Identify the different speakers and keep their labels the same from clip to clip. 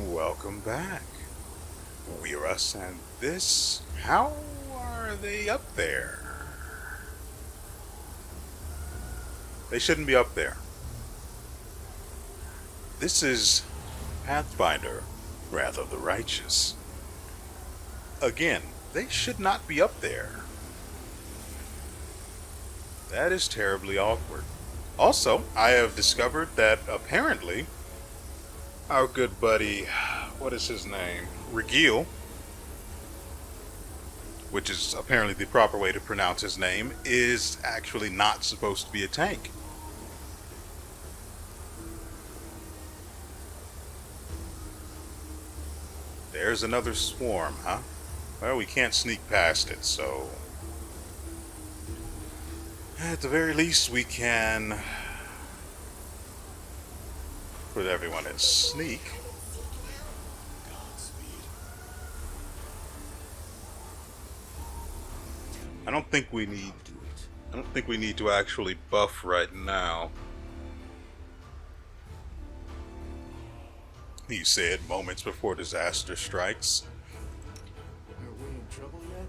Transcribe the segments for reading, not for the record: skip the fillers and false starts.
Speaker 1: Welcome back. WeArEuS and this. How are they up there? They shouldn't be up there. This is Pathfinder, Wrath of the Righteous. Again, they should not be up there. That is terribly awkward. Also, I have discovered that apparently our good buddy, what is his name? Regil, which is apparently the proper way to pronounce his name, is actually not supposed to be a tank. There's another swarm, huh? Well, we can't sneak past it, so at the very least we can put everyone in sneak. I don't think we need to actually buff right now. He said moments before disaster strikes.
Speaker 2: Are we in trouble yet?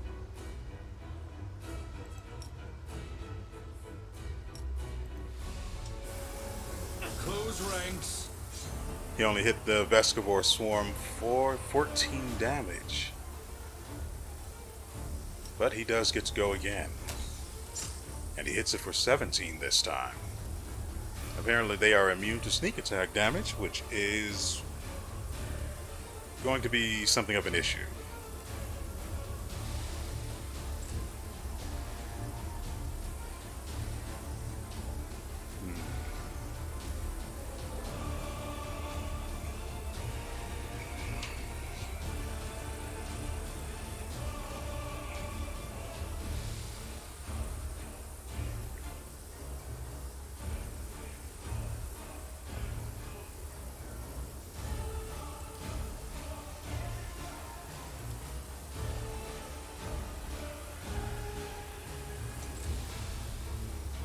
Speaker 2: Close ranks.
Speaker 1: He only hit the Vescivore swarm for 14 damage. But he does get to go again. And he hits it for 17 this time. Apparently they are immune to sneak attack damage, which is going to be something of an issue.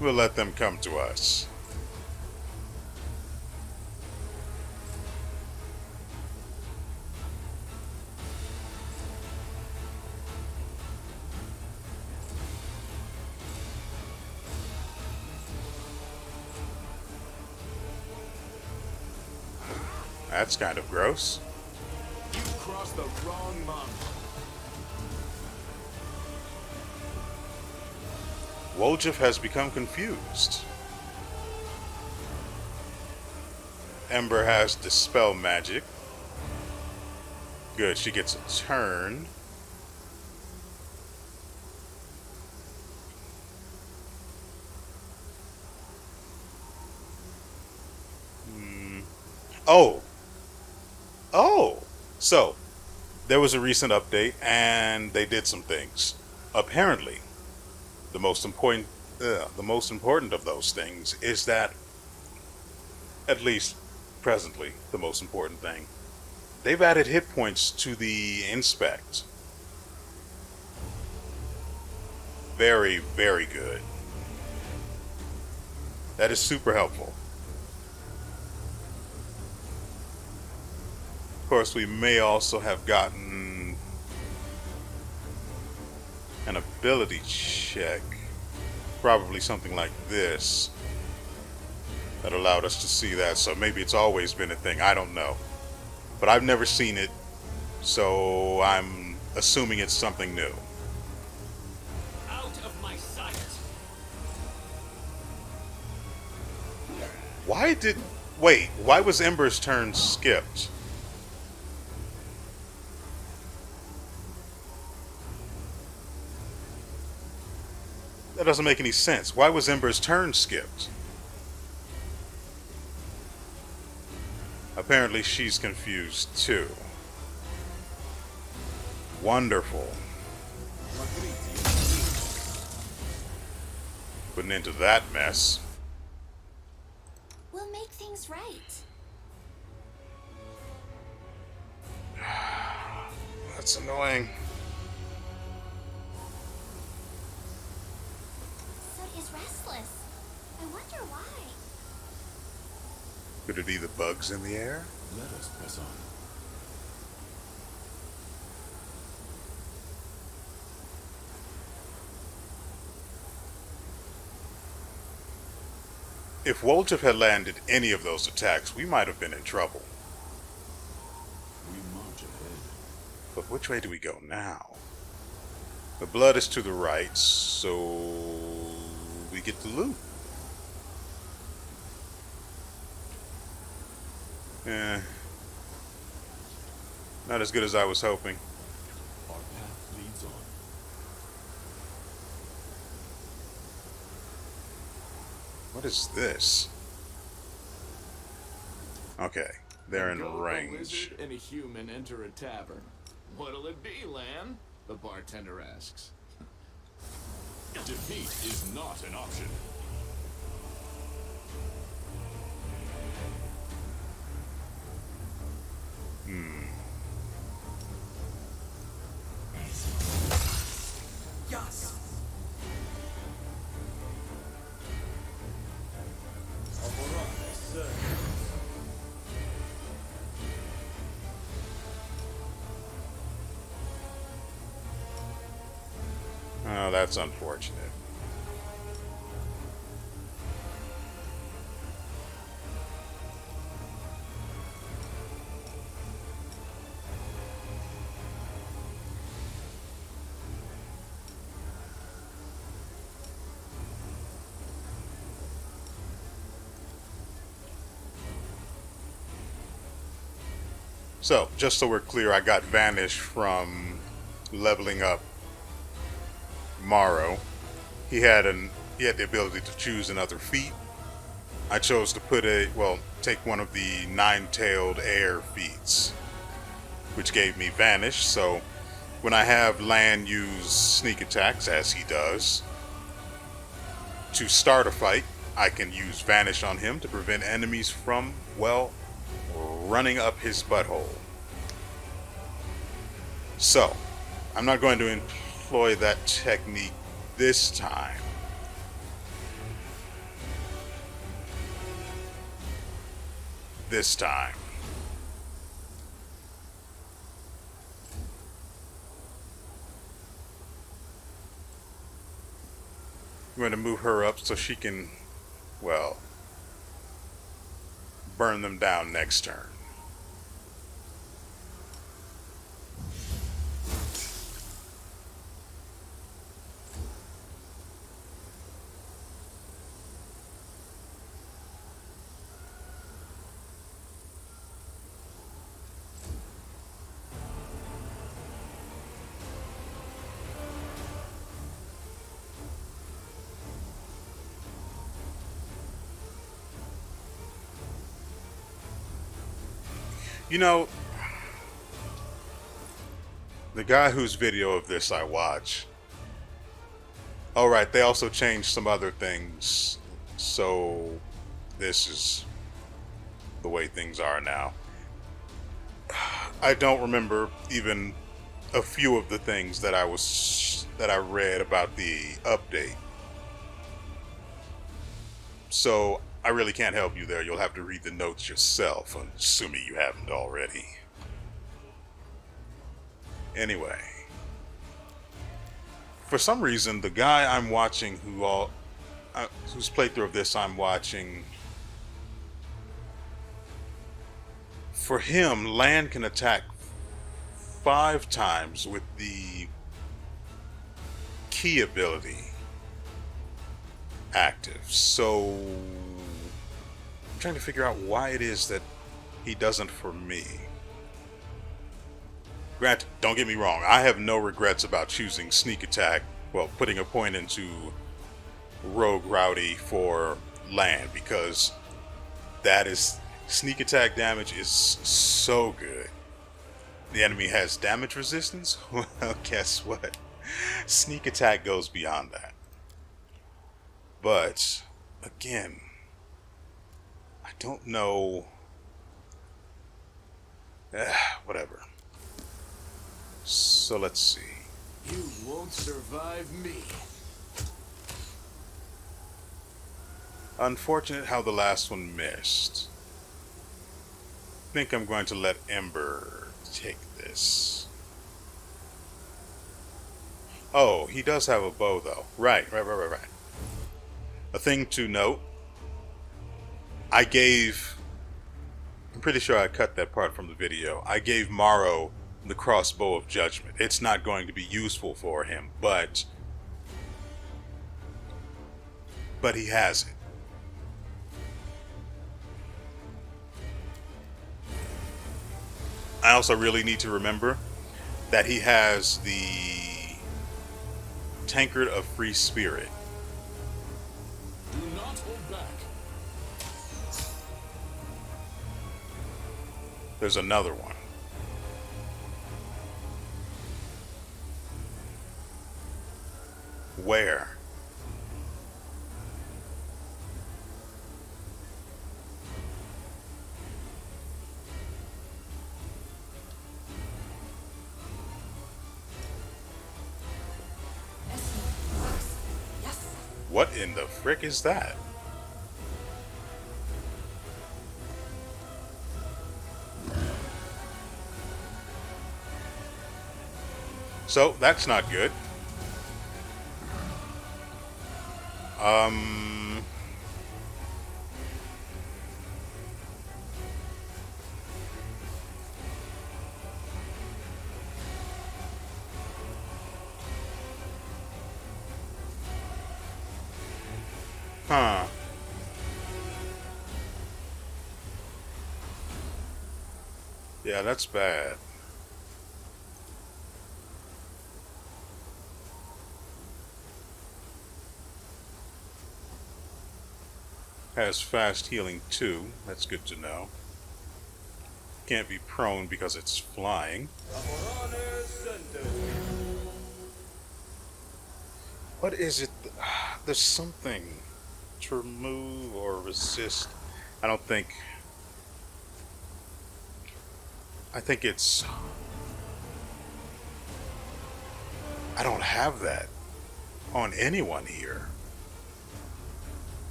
Speaker 1: We'll let them come to us. That's kind of gross.
Speaker 2: You crossed the wrong mountain.
Speaker 1: Woljif has become confused. Ember has Dispel Magic. Good, she gets a turn. Oh! So, there was a recent update and they did some things. Apparently, the most important of those things is that, at least presently, the most important thing, they've added hit points to the inspect. Very, very good. That is super helpful. Of course, we may also have gotten an ability check, probably something like this, that allowed us to see that. So maybe it's always been a thing, I don't know, but I've never seen it, so I'm assuming it's something new.
Speaker 2: Out of my sight.
Speaker 1: Why was Ember's turn skipped? That doesn't make any sense. Why was Ember's turn skipped? Apparently she's confused too. Wonderful. Put an end to that mess.
Speaker 3: We'll make things right.
Speaker 1: That's annoying.
Speaker 3: Sud is restless. I wonder why.
Speaker 1: Could it be the bugs in the air?
Speaker 2: Let us press on.
Speaker 1: If Woljev had landed any of those attacks, we might have been in trouble.
Speaker 2: We march ahead.
Speaker 1: But which way do we go now? The blood is to the right, so we get the loot. Eh, not as good as I was hoping.
Speaker 2: Our path leads on.
Speaker 1: What is this? Okay, they're in
Speaker 2: Go
Speaker 1: range.
Speaker 2: A wizard and a human enter a tavern. What'll it be, Lan? The bartender asks. Defeat is not an option.
Speaker 4: Yes.
Speaker 1: Oh, that's unfortunate. So, just so we're clear, I got Vanish from leveling up Morrow. He had the ability to choose another feat. I chose to take one of the nine-tailed air feats, which gave me Vanish. So when I have Lan use sneak attacks, as he does, to start a fight, I can use Vanish on him to prevent enemies from, running up his butthole. So, I'm not going to employ that technique this time. I'm going to move her up so she can, burn them down next turn. You know, the guy whose video of this I watch. Oh, right, they also changed some other things. So, this is the way things are now. I don't remember even a few of the things that I read about the update. So, I really can't help you there. You'll have to read the notes yourself, assuming you haven't already. Anyway, for some reason, the guy I'm watching whose playthrough of this I'm watching, for him, Lan can attack 5 times with the key ability active. So I'm trying to figure out why it is that he doesn't for me. Granted, don't get me wrong, I have no regrets about choosing sneak attack, putting a point into Rogue Rowdy for Lan, because sneak attack damage is so good. The enemy has damage resistance? Well, guess what? Sneak attack goes beyond that. But, again, I don't know. Whatever. So let's see.
Speaker 2: You won't survive me.
Speaker 1: Unfortunate how the last one missed. I think I'm going to let Ember take this. Oh, he does have a bow though. Right. A thing to note, I gave, I'm pretty sure I cut that part from the video. I gave Morrow the crossbow of judgment. It's not going to be useful for him, but he has it. I also really need to remember that he has the tankard of free spirit.
Speaker 2: Do not hold back.
Speaker 1: There's another one. Where? What in the frick is that? So, that's not good. Huh. Yeah, that's bad. Has fast healing too. That's good to know. Can't be prone because it's flying. What is it? There's something to remove or resist. I don't think. I think it's. I don't have that on anyone here.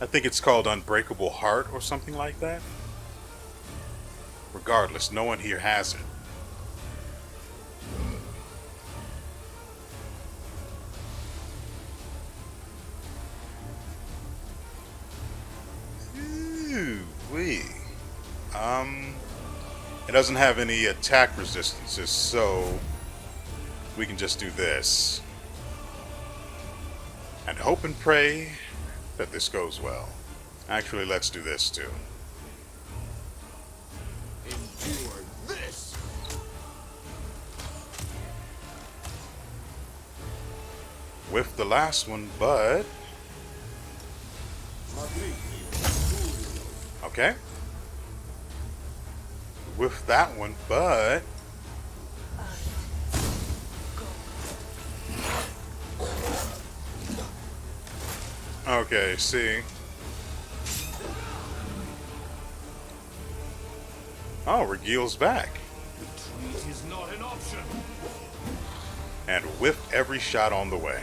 Speaker 1: I think it's called Unbreakable Heart or something like that. Regardless, no one here has it. Ooh-wee. It doesn't have any attack resistances, so we can just do this. And hope and pray that this goes well. Actually, let's do this too.
Speaker 2: Endure this.
Speaker 1: With the last one, but okay. With that one, but okay, see. Oh, Regiel's back.
Speaker 2: Retreat is not an option.
Speaker 1: And whiff every shot on the way.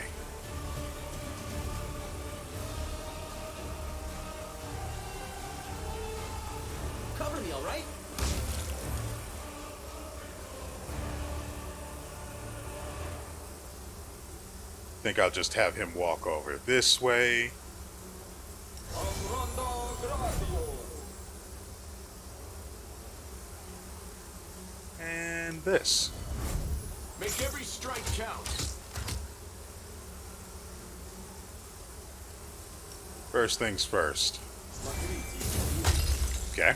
Speaker 4: Cover me, all right?
Speaker 1: Think I'll just have him walk over this way. And this.
Speaker 2: Make every strike count.
Speaker 1: First things first. Okay.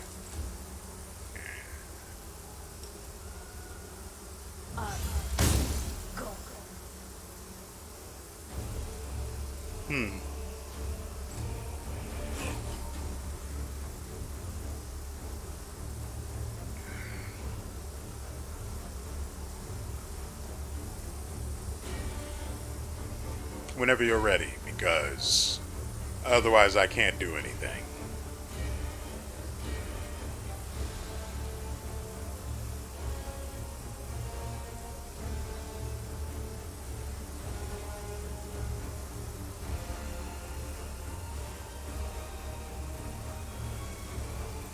Speaker 1: Whenever you're ready, because otherwise I can't do anything.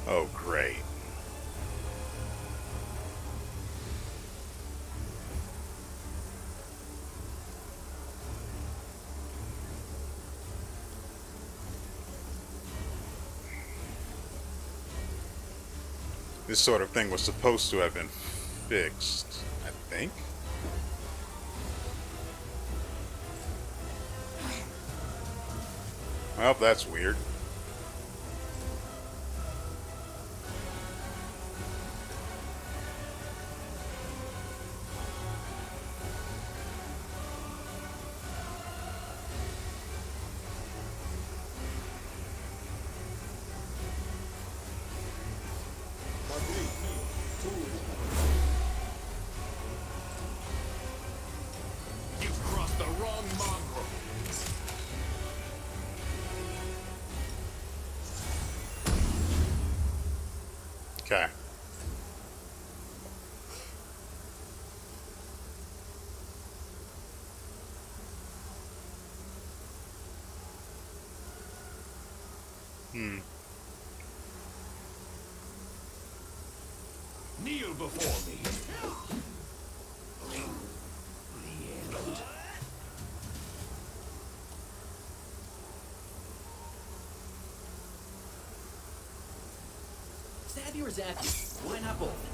Speaker 1: Oh, great. This sort of thing was supposed to have been fixed, I think. Well, that's weird.
Speaker 2: You've crossed the wrong mongrel.
Speaker 1: Okay.
Speaker 2: Kneel before me.
Speaker 4: Savvy or zappy? Why not both?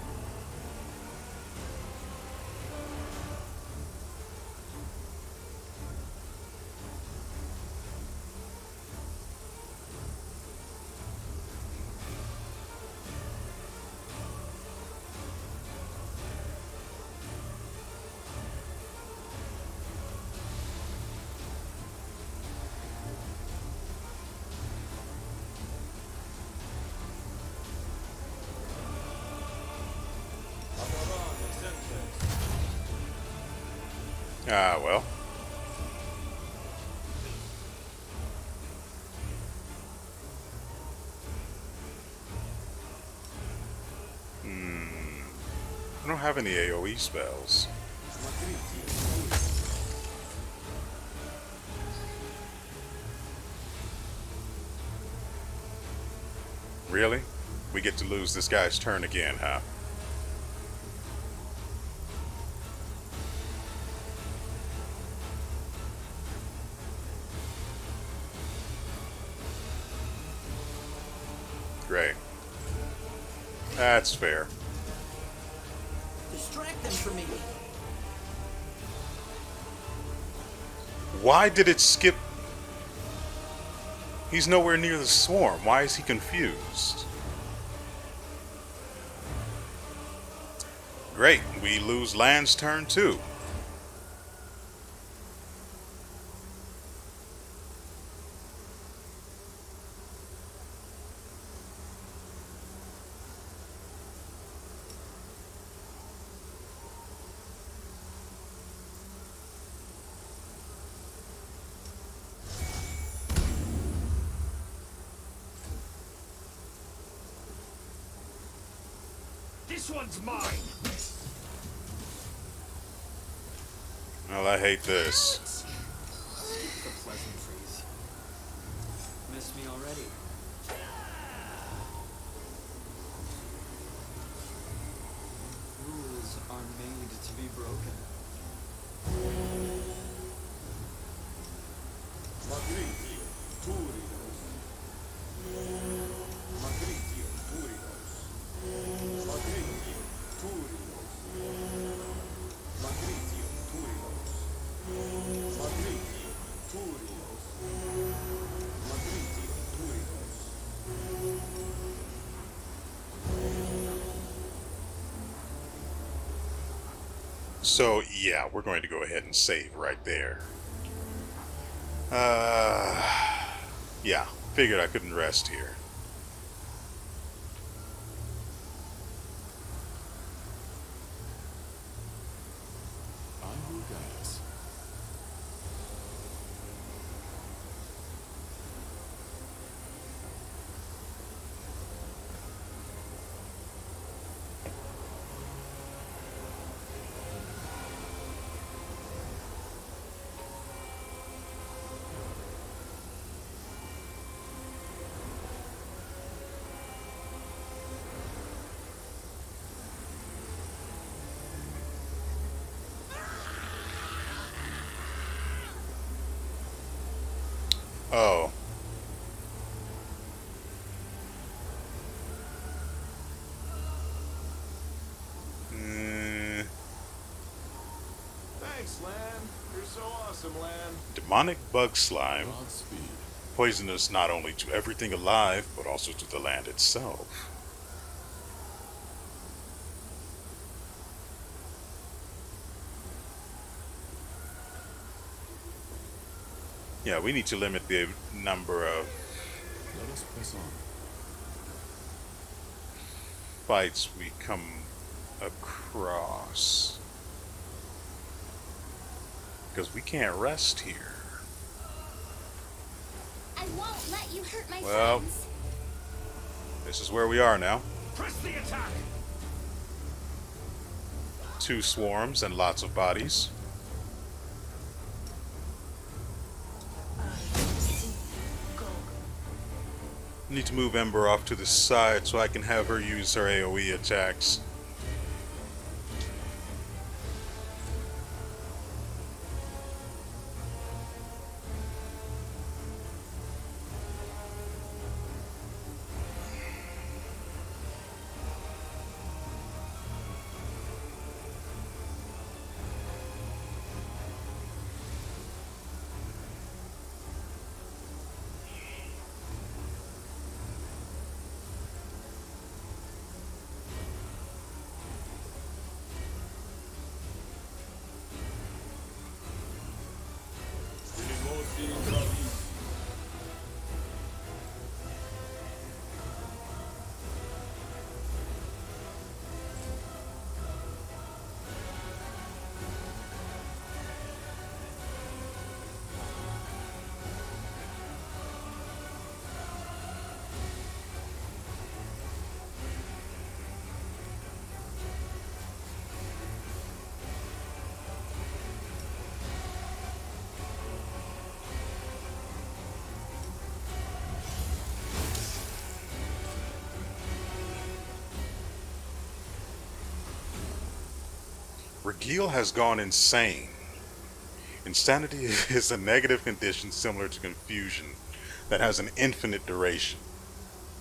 Speaker 1: Ah, well. I don't have any AoE spells. Really? We get to lose this guy's turn again, huh? Great. That's fair.
Speaker 4: Distract them from me.
Speaker 1: Why did it skip? He's nowhere near the swarm. Why is he confused? Great. We lose Land's turn too.
Speaker 2: This one's mine.
Speaker 1: Well, I hate this.
Speaker 4: The pleasantries. Miss me already? Rules are made to be broken.
Speaker 1: So, yeah, we're going to go ahead and save right there. Yeah, figured I couldn't rest here.
Speaker 2: I will guide us. awesome, Lan.
Speaker 1: Demonic bug slime,
Speaker 2: Godspeed.
Speaker 1: poisonous not only to everything alive, but also to the land itself. Yeah, we need to limit the number of
Speaker 2: Let us press on.
Speaker 1: fights we come across. Because we can't rest here.
Speaker 3: I won't let you hurt my
Speaker 1: Well,
Speaker 3: friends.
Speaker 1: this is where we are now.
Speaker 2: Press the attack!
Speaker 1: 2 swarms and lots of bodies. Need to move Ember off to the side so I can have her use her AoE attacks. Regil has gone insane. Insanity is a negative condition similar to confusion that has an infinite duration.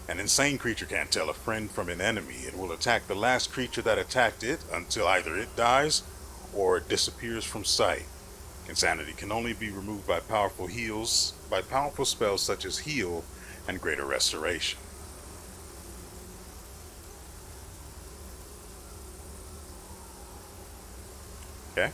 Speaker 1: An insane creature can't tell a friend from an enemy. It will attack the last creature that attacked it until either it dies or it disappears from sight. Insanity can only be removed by powerful spells such as Heal and Greater Restoration. Okay.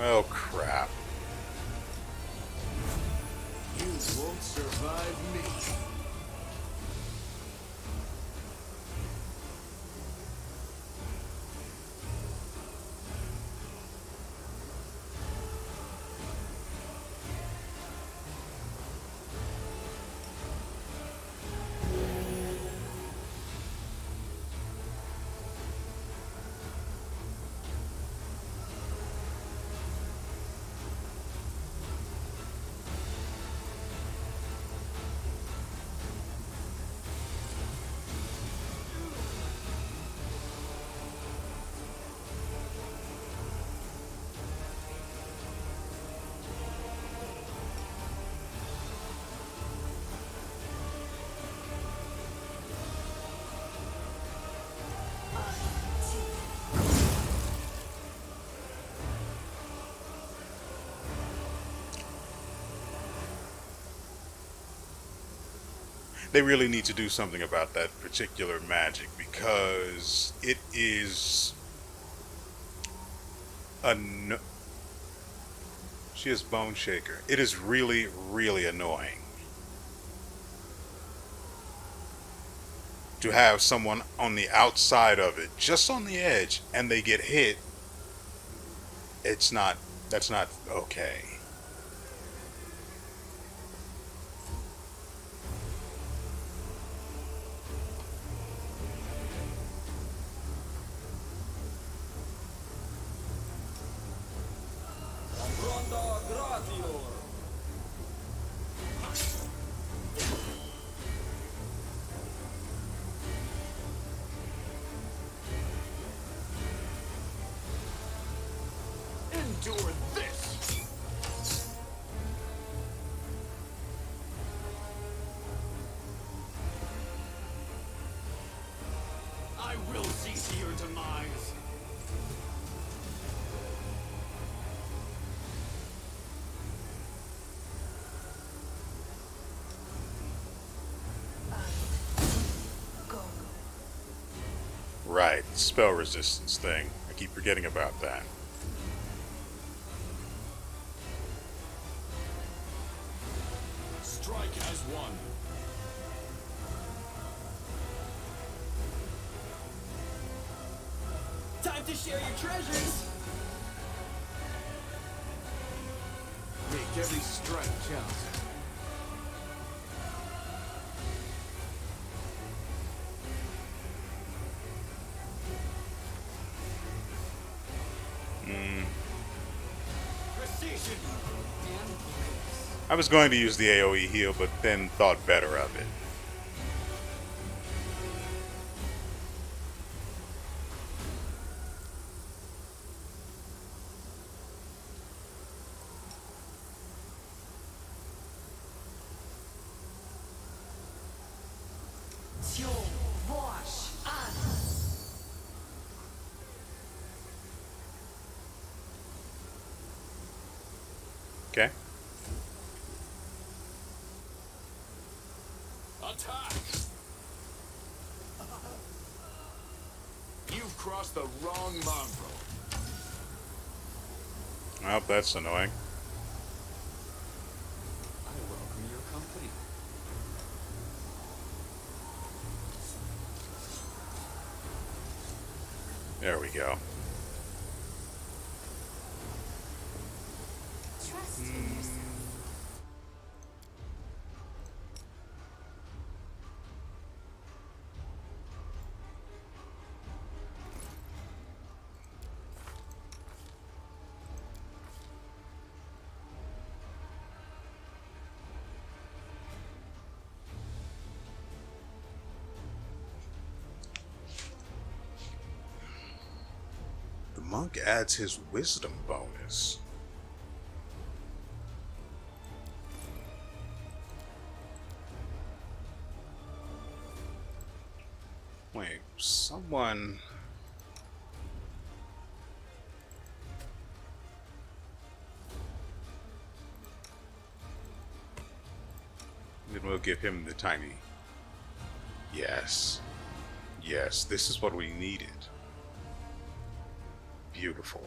Speaker 1: Oh, crap.
Speaker 2: You won't survive me.
Speaker 1: They really need to do something about that particular magic because it is she is Bone Shaker. It is really, really annoying to have someone on the outside of it, just on the edge, and they get hit. That's not okay.
Speaker 2: endure this!
Speaker 4: I will see to your demise.
Speaker 1: Right, spell resistance thing. I keep forgetting about that.
Speaker 2: Strike as one.
Speaker 4: Time to share your treasures.
Speaker 2: Make every strike count.
Speaker 4: Precision. And grace.
Speaker 1: I was going to use the AoE heal, but then thought better of it. Okay.
Speaker 2: Attack! You've crossed the wrong mongrel.
Speaker 1: Well, that's annoying.
Speaker 4: I welcome your company.
Speaker 1: There we go.
Speaker 3: Trust in yourself.
Speaker 1: The monk adds his wisdom bonus. Wait, someone... Then we'll give him the tiny... Yes. Yes, this is what we needed. Beautiful.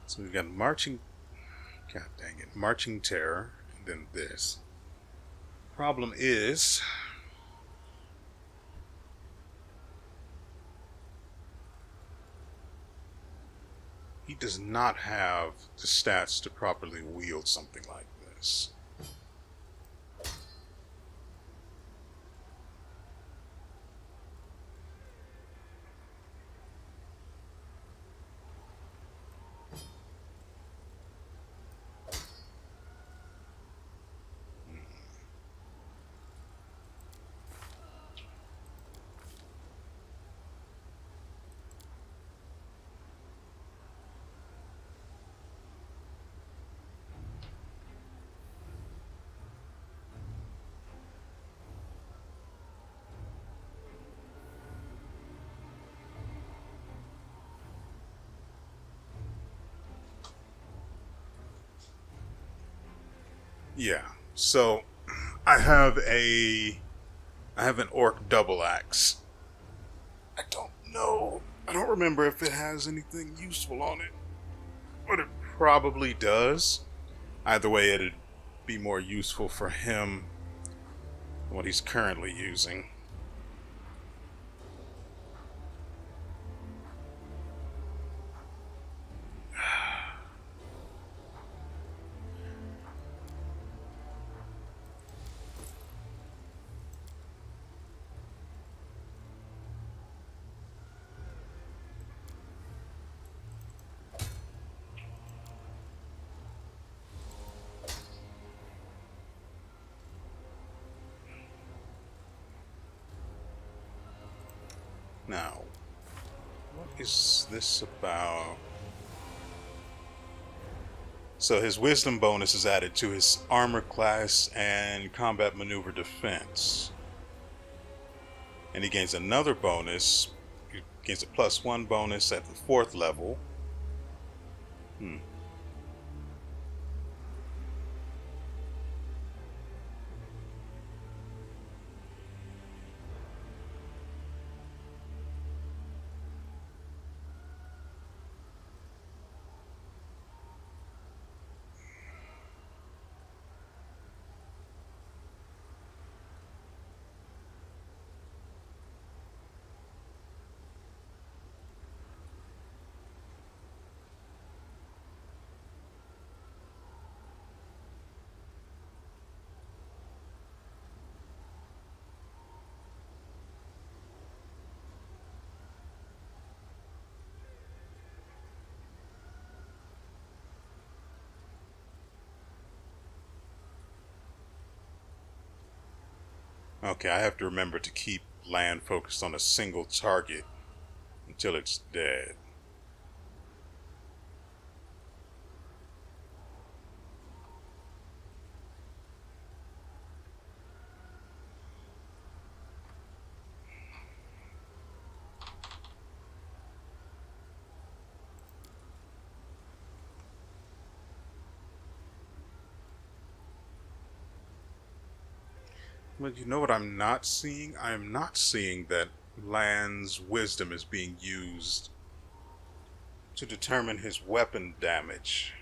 Speaker 1: So we've got marching, god dang it, marching terror, and then this. Problem is, he does not have the stats to properly wield something like this. Yeah, so I have an orc double axe. I don't know. I don't remember if it has anything useful on it, but it probably does. Either way, it'd be more useful for him than what he's currently using. Now, what is this about? So his wisdom bonus is added to his armor class and combat maneuver defense. And he gains another bonus. He gains a +1 bonus at the 4th level. Okay, I have to remember to keep land focused on a single target until it's dead. But you know what I'm not seeing? I'm not seeing that Land's wisdom is being used to determine his weapon damage.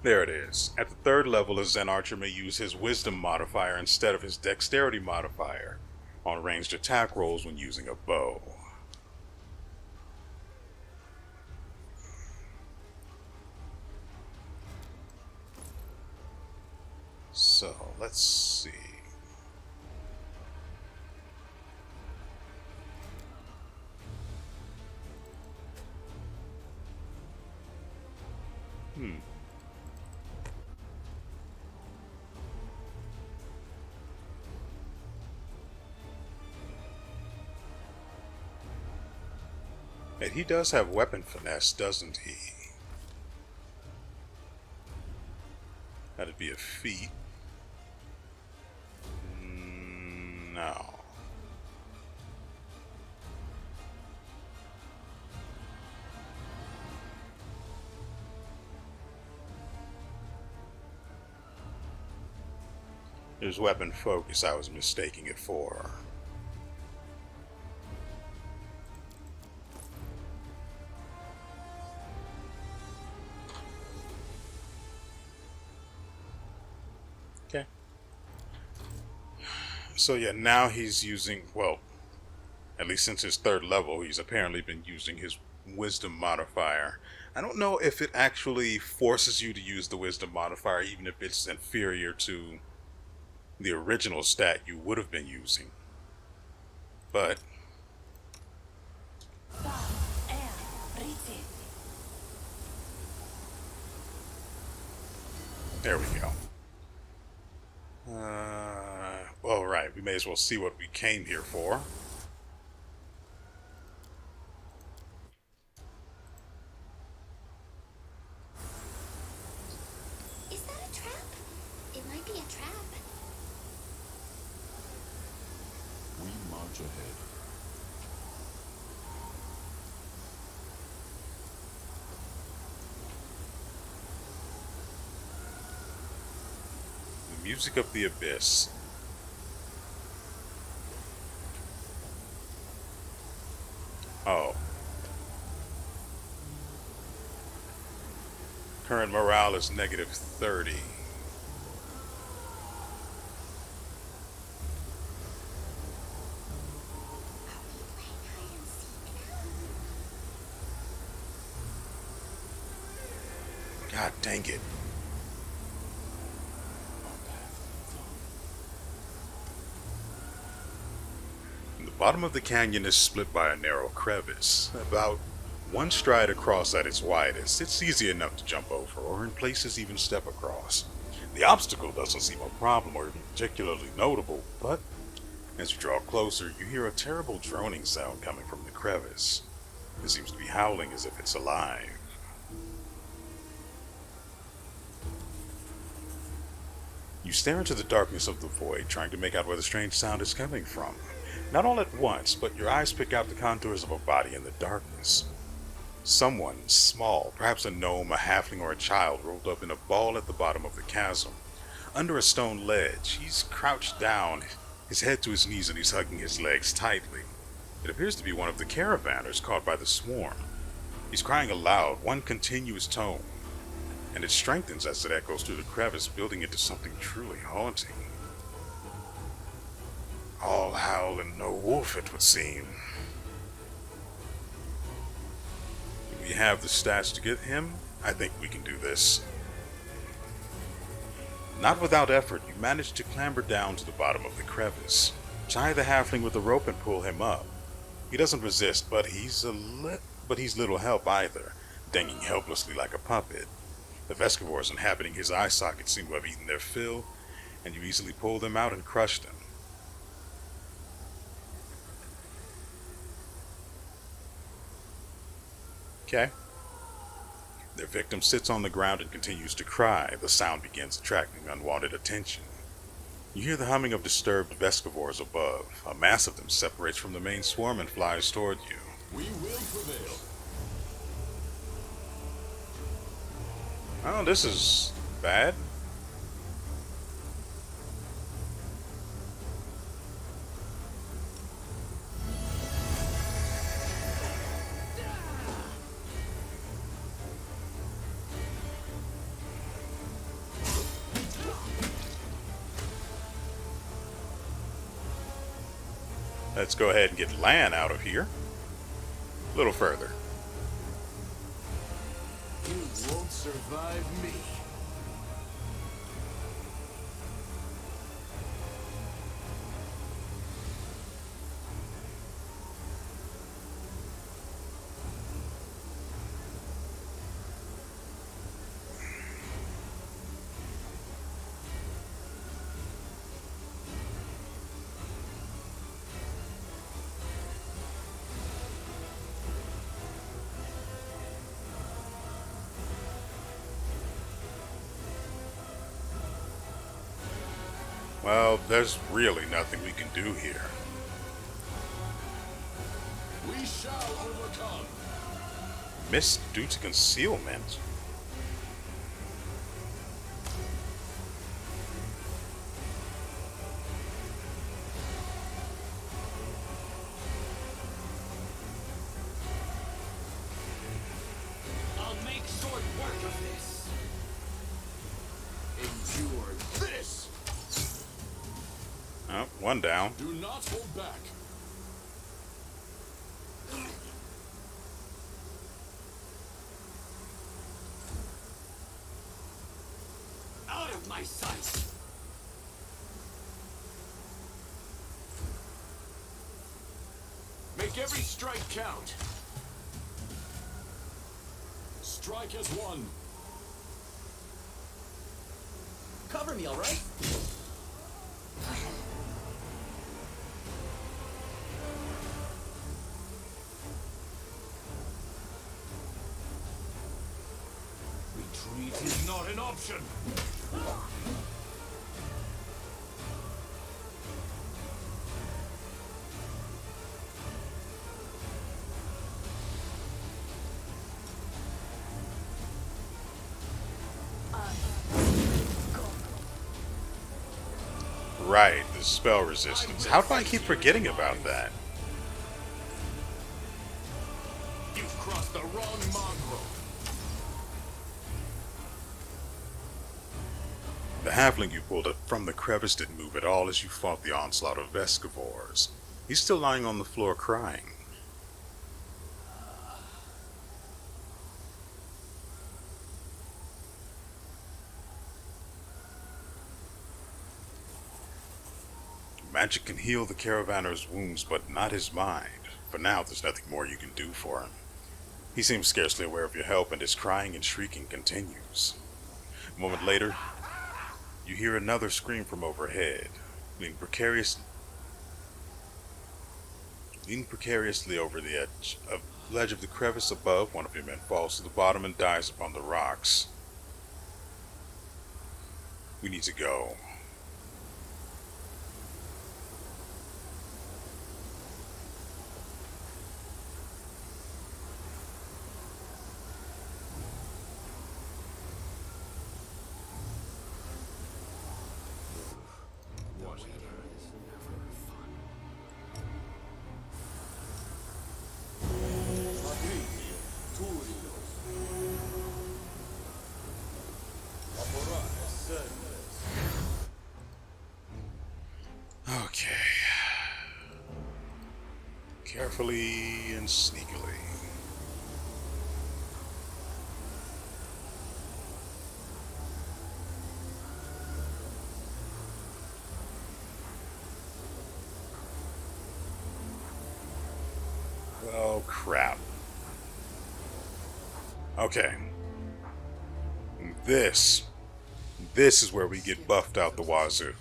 Speaker 1: There it is. At the 3rd level, a Zen Archer may use his Wisdom modifier instead of his Dexterity modifier on ranged attack rolls when using a bow. So, let's see. And he does have weapon finesse, doesn't he? That'd be a feat. No. There's weapon focus I was mistaking it for. Okay. So yeah, now he's using, well, at least since his 3rd level, he's apparently been using his wisdom modifier. I don't know if it actually forces you to use the wisdom modifier, even if it's inferior to the original stat you would have been using. But there we go. Well, right, we may as well see what we came here for.
Speaker 3: Is that a trap? It might be a trap.
Speaker 2: We march ahead.
Speaker 1: The music of the abyss. Oh. Current morale is -30. God dang it. And the Bottom of the canyon is split by a narrow crevice, about one stride across at its widest. It's easy enough to jump over, or in places even step across. The obstacle doesn't seem a problem or particularly notable, but as you draw closer, you hear a terrible droning sound coming from the crevice. It seems to be howling as if it's alive. You stare into the darkness of the void, trying to make out where the strange sound is coming from. Not all at once, but your eyes pick out the contours of a body in the darkness. Someone small, perhaps a gnome, a halfling, or a child, rolled up in a ball at the bottom of the chasm. Under a stone ledge, he's crouched down, his head to his knees, and he's hugging his legs tightly. It appears to be one of the caravanners caught by the swarm. He's crying aloud, one continuous tone, and it strengthens as it echoes through the crevice, building into something truly haunting. All howl and no wolf, it would seem. Do we have the stats to get him? I think we can do this. Not without effort, you manage to clamber down to the bottom of the crevice. Tie the halfling with a rope and pull him up. He doesn't resist, but he's little help either, dangling helplessly like a puppet. The Vescivores inhabiting his eye socket seem to have eaten their fill, and you easily pull them out and crush them. Okay. Their victim sits on the ground and continues to cry. The sound begins attracting unwanted attention. You hear the humming of disturbed Vescivores above. A mass of them separates from the main swarm and flies toward you.
Speaker 2: We will prevail.
Speaker 1: Oh, this is bad. Let's go ahead and get Lan out of here. A little further.
Speaker 2: You won't survive me.
Speaker 1: Well, there's really nothing we can do here.
Speaker 2: We shall overcome.
Speaker 1: Missed due to concealment.
Speaker 4: I'll make short work of this.
Speaker 2: Endure this.
Speaker 1: Oh, one down.
Speaker 2: Do not hold back.
Speaker 4: Out of my sight.
Speaker 2: Make every strike count. Strike as one.
Speaker 4: Cover me, all right?
Speaker 2: Retreat is not an option.
Speaker 1: Right, the spell resistance. How do I keep forgetting about that?
Speaker 2: You've crossed the wrong mongrel.
Speaker 1: The halfling you pulled up from the crevice didn't move at all as you fought the onslaught of Vescivores. He's still lying on the floor crying. Magic can heal the caravanner's wounds, but not his mind. For now, there's nothing more you can do for him. He seems scarcely aware of your help, and his crying and shrieking continues. A moment later, you hear another scream from overhead. Leaning precariously over the ledge of the crevice above, one of your men falls to the bottom and dies upon the rocks. We need to go. Okay. Carefully and sneakily. Oh, crap. Okay. This is where we get buffed out the wazoo.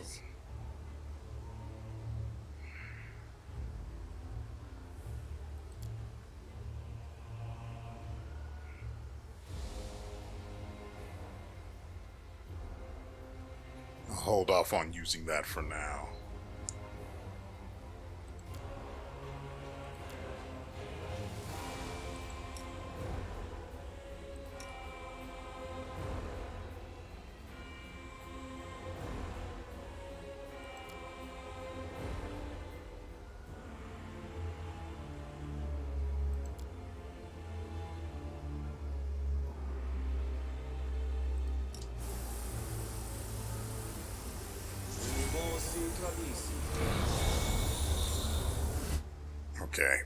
Speaker 1: I'll hold off on using that for now. Okay.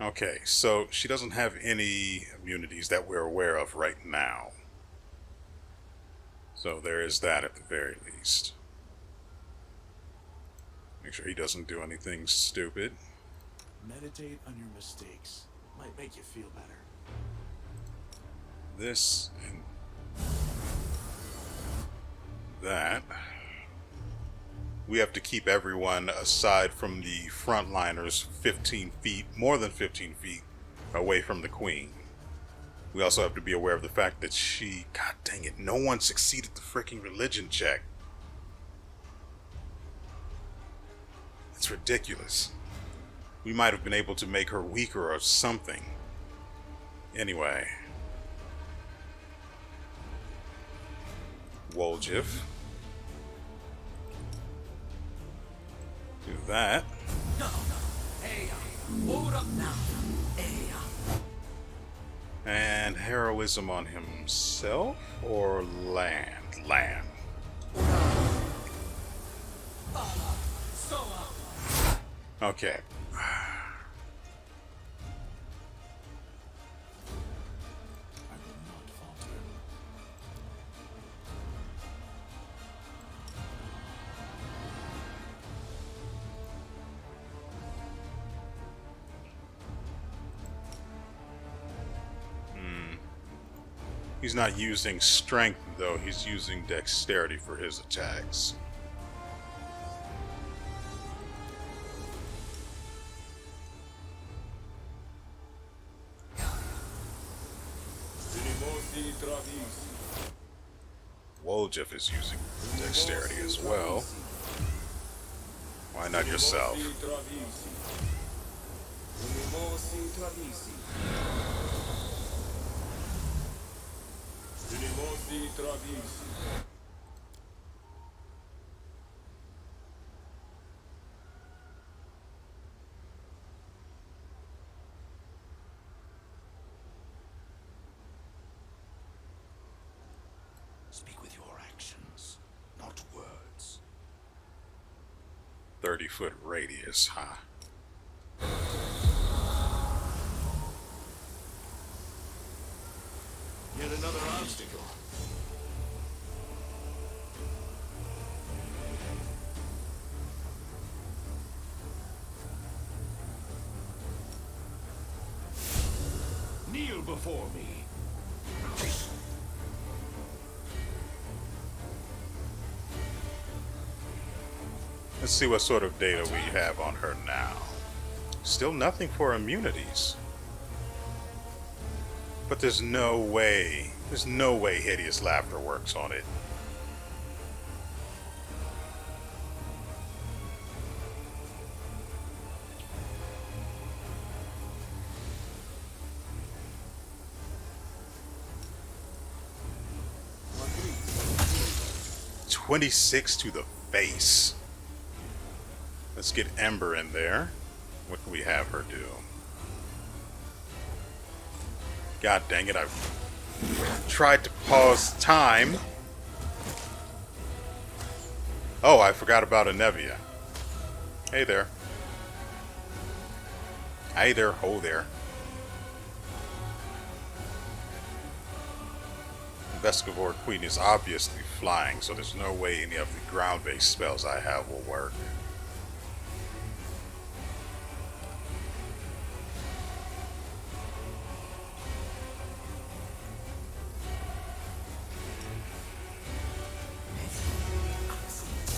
Speaker 1: Okay, so she doesn't have any immunities that we're aware of right now. So there is that at the very least. Make sure he doesn't do anything stupid.
Speaker 5: Meditate on your mistakes. Might make you feel better.
Speaker 1: This and that. We have to keep everyone aside from the frontliners 15 feet, more than 15 feet, away from the queen. We also have to be aware of the fact that she, god dang it, no one succeeded the freaking religion check. It's ridiculous. We might have been able to make her weaker or something. Anyway. Woljif. Do that. And heroism on himself or land? Land. Okay. He's not using strength, though. He's using dexterity for his attacks. Woljif is using dexterity as well. Why not yourself?
Speaker 5: Speak with your actions, not words.
Speaker 1: 30-foot radius, huh?
Speaker 2: Yet another obstacle. Kneel before me.
Speaker 1: Let's see what sort of data we have on her now. Still nothing for immunities. But there's no way hideous laughter works on it. "26 to the face." Let's get Ember in there. What can we have her do? God dang it, I've tried to pause time. Oh, I forgot about Anevia. Hey there. Hey there, ho there. Vescivore Queen is obviously flying, so there's no way any of the ground-based spells I have will work.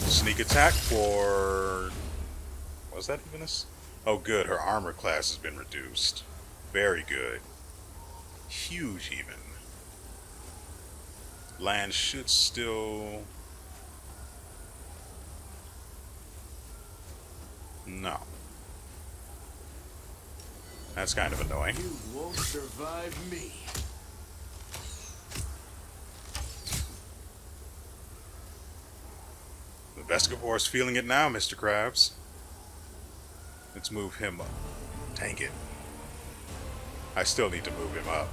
Speaker 1: Sneak attack for... was that even this? Oh good, her armor class has been reduced. Very good. Huge even. Land should still... no. That's kind of annoying.
Speaker 2: You won't survive me.
Speaker 1: The Vescivore's feeling it now, Mr. Krabs. Let's move him up. Dang it. I still need to move him up.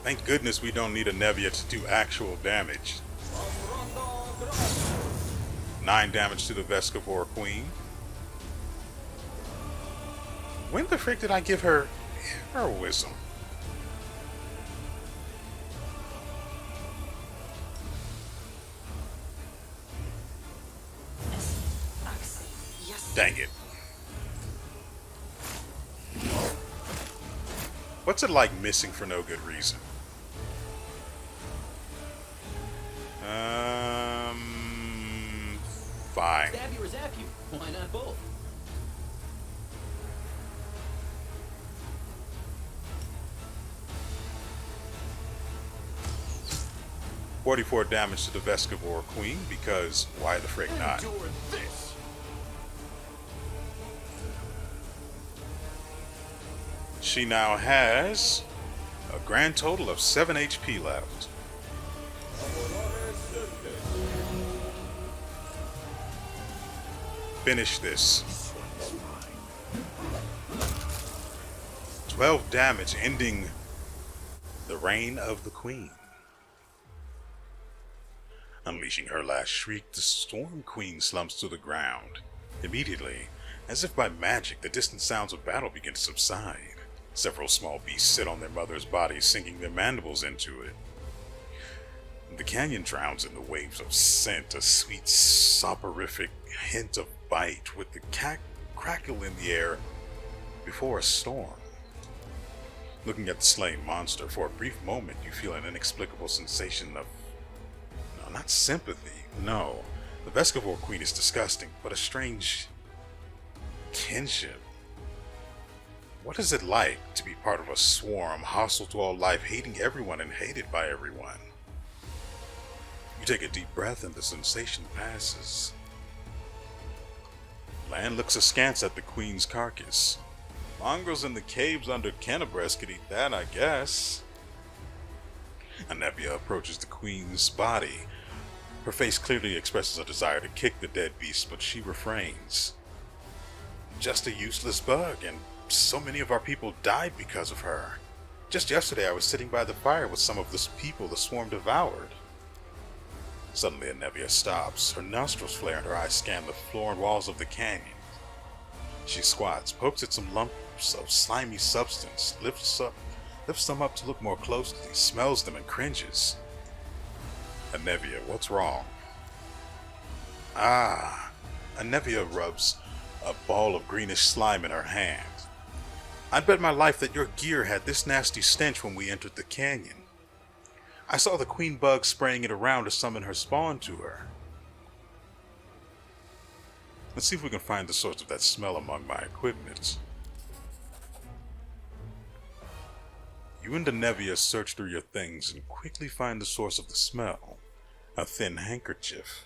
Speaker 1: Thank goodness we don't need a Nevia to do actual damage. 9 damage to the Vescivore Queen. When the frick did I give her heroism? Dang it. What's it like missing for no good reason? Fine.
Speaker 6: Stab you or zap you. Why not both?
Speaker 1: $44 damage to the Vescivore Queen, because why the frick not?
Speaker 2: Endure this.
Speaker 1: She now has a grand total of 7 HP left. Finish this. 12 damage, ending the reign of the Queen. Unleashing her last shriek, the Storm Queen slumps to the ground. Immediately, as if by magic, the distant sounds of battle begin to subside. Several small beasts sit on their mother's body, sinking their mandibles into it. The canyon drowns in the waves of scent, a sweet, soporific hint of bite, with the crackle in the air before a storm. Looking at the slain monster, for a brief moment you feel an inexplicable sensation of... no, not sympathy, no. The Vescivore Queen is disgusting, but a strange Kinship. What is it like to be part of a swarm, hostile to all life, hating everyone and hated by everyone? You take a deep breath and the sensation passes. Lan looks askance at the queen's carcass. Mongrels in the caves under Kenabres could eat that, I guess. Anevia approaches the queen's body. Her face clearly expresses a desire to kick the dead beast, but she refrains. Just a useless bug, and so many of our people died because of her. Just yesterday I was sitting by the fire with some of the people the swarm devoured. Suddenly Anevia stops. Her nostrils flare and her eyes scan the floor and walls of the canyon. She squats, pokes at some lumps of slimy substance, lifts them up to look more closely, smells them and cringes. Anevia, what's wrong? Anevia rubs a ball of greenish slime in her hand. I'd bet my life that your gear had this nasty stench when we entered the canyon. I saw the queen bug spraying it around to summon her spawn to her. Let's see if we can find the source of that smell among my equipment. You and Anevia search through your things and quickly find the source of the smell. A thin handkerchief.